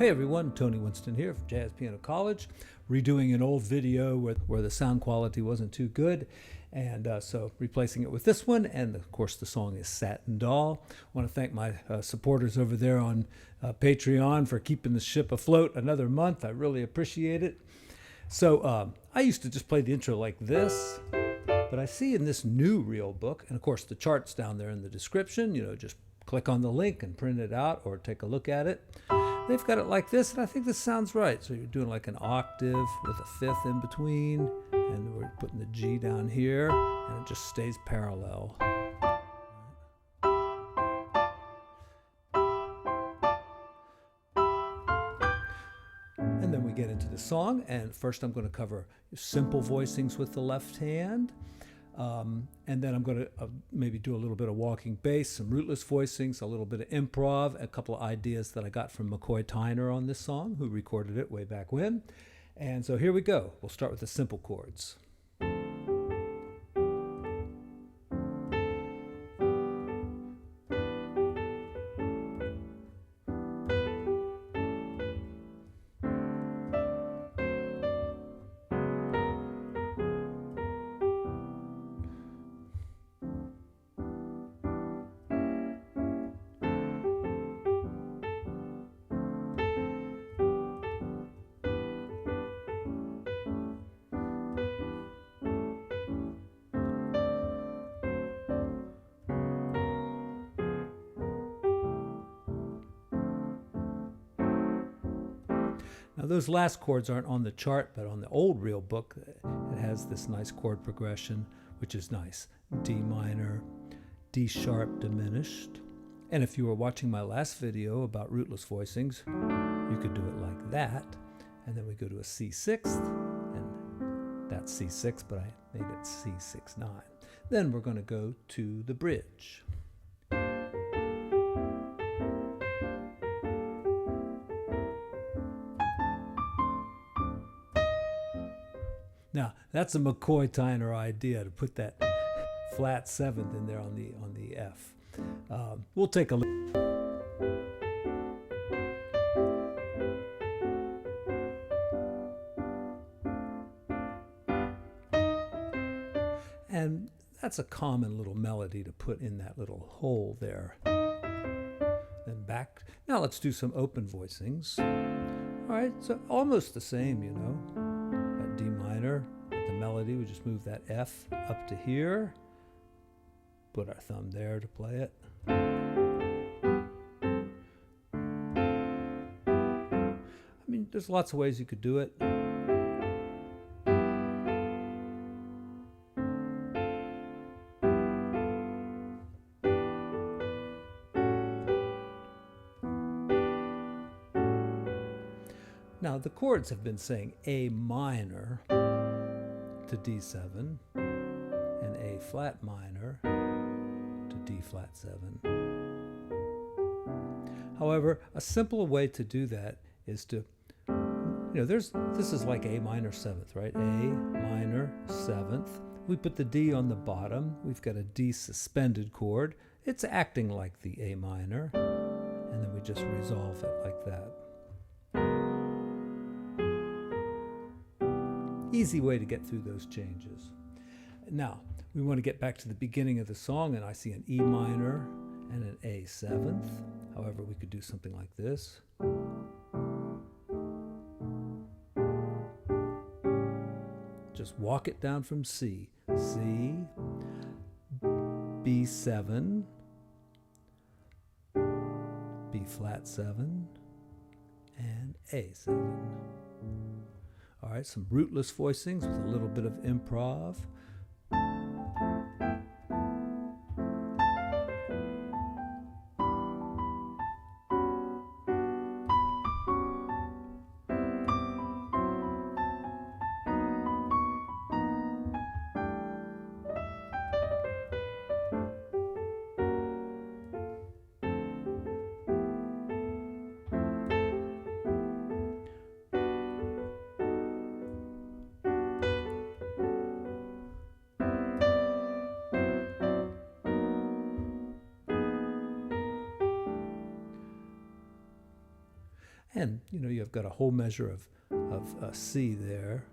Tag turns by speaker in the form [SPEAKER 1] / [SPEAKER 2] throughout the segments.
[SPEAKER 1] Hey everyone, Tony Winston here from Jazz Piano College, redoing an old video where the sound quality wasn't too good, and so replacing it with this one, and of course the song is Satin Doll. I want to thank my supporters over there on Patreon for keeping the ship afloat another month. I really appreciate it. So I used to just play the intro like this, but I see in this new real book, and of course the chart's down there in the description, just click on the link and print it out or take a look at it. They've got it like this, and I think this sounds right. So you're doing like an octave with a fifth in between, and we're putting the G down here, and it just stays parallel. And then we get into the song, and first I'm going to cover simple voicings with the left hand. And then I'm going to maybe do a little bit of walking bass, some rootless voicings, a little bit of improv, a couple of ideas that I got from McCoy Tyner on this song, who recorded it way back when. And so here we go. We'll start with the simple chords. Now those last chords aren't on the chart, but on the old real book, it has this nice chord progression, which is nice. D minor, D sharp diminished. And if you were watching my last video about rootless voicings, you could do it like that. And then we go to a C6th, and that's C6, but I made it C6-9. Then we're going to go to the bridge. Now, that's a McCoy Tyner idea, to put that flat seventh in there on the F. We'll take a look. And that's a common little melody to put in that little hole there. Then back. Now let's do some open voicings. All right, so almost the same, that D minor, the melody, we just move that F up to here, put our thumb there to play it. I mean, there's lots of ways you could do it. Now the chords have been saying A minor to D7 and A flat minor to D flat 7. However, a simple way to do that is to, this is like A minor 7th, right? A minor 7th. We put the D on the bottom. We've got a D suspended chord. It's acting like the A minor, and then we just resolve it like that. Easy way to get through those changes. Now, we want to get back to the beginning of the song, and I see an E minor and an A 7th. However, we could do something like this. Just walk it down from C. C, B7, B flat 7, and A7. All right, some rootless voicings with a little bit of improv. And, you know, you've got a whole measure of C there.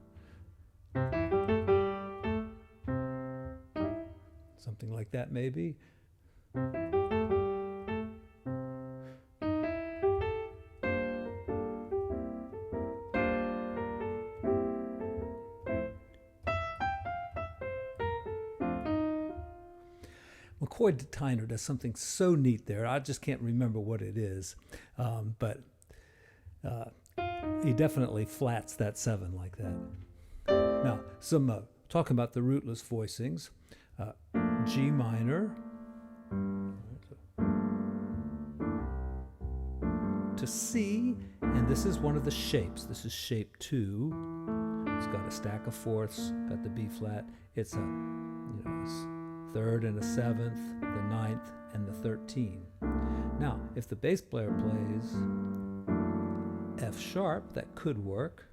[SPEAKER 1] Something like that, maybe. McCoy Tyner does something so neat there. I just can't remember what it is, but he definitely flats that 7 like that. Now, some talking about the rootless voicings. G minor to C, and this is one of the shapes. This is shape 2. It's got a stack of fourths, got the B flat. It's a, you know, it's 3rd and a 7th, the 9th and the 13. Now, if the bass player plays F sharp, that could work.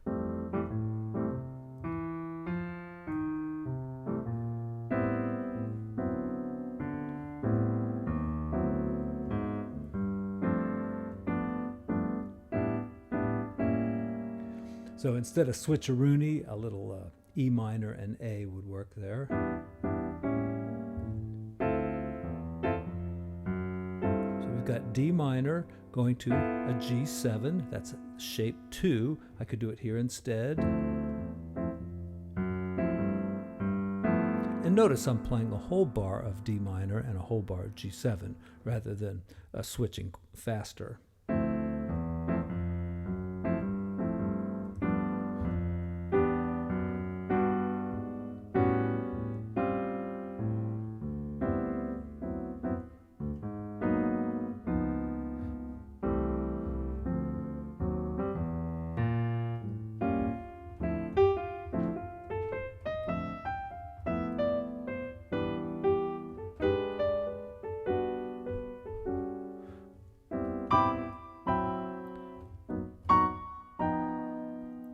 [SPEAKER 1] So instead of switcheroony, a little E minor and A would work there. So we've got D minor going to a G7. That's shape 2. I could do it here instead. And notice I'm playing a whole bar of D minor and a whole bar of G7 rather than switching faster.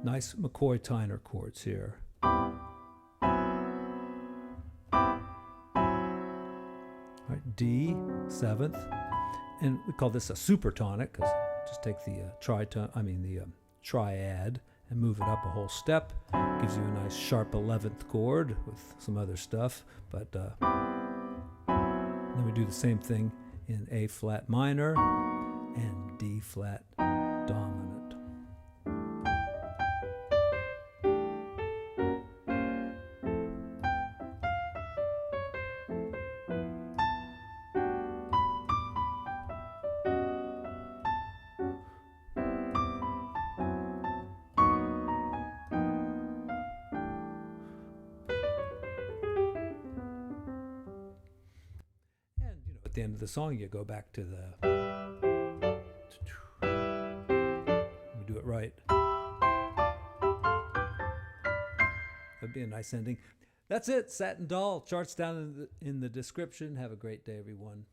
[SPEAKER 1] Nice McCoy Tyner chords here. All right, D, 7th, and we call this a supertonic because just take the triad and move it up a whole step. Gives you a nice sharp 11th chord with some other stuff, but then we do the same thing in A flat minor and D flat dominant. At the end of the song, you go back to the. We do it right. That'd be a nice ending. That's it, Satin Doll. Charts down in the description. Have a great day, everyone.